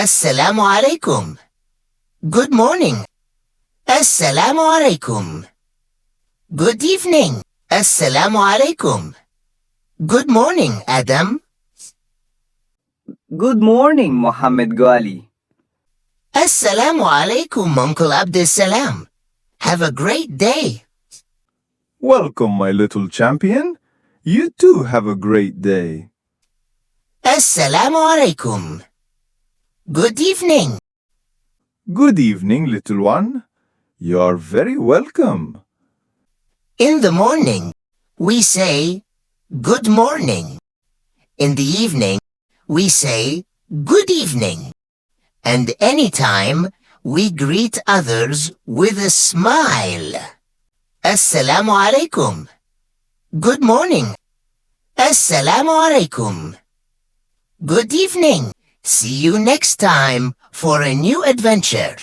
السلام عليكم. Good morning. السلام عليكم. Good evening. السلام عليكم. Good morning, Adam. Good morning, Mohammed Ghali. السلام عليكم, Uncle Abdussalam. Have a great day. Welcome, my little champion. You too have a great day. السلام عليكم. Good evening. Good evening, little one. You're very welcome. In the morning, we say, good morning. In the evening, we say, good evening. And anytime, we greet others with a smile. Assalamu alaikum. Good morning. Assalamu alaikum. Good evening. See you next time for a new adventure.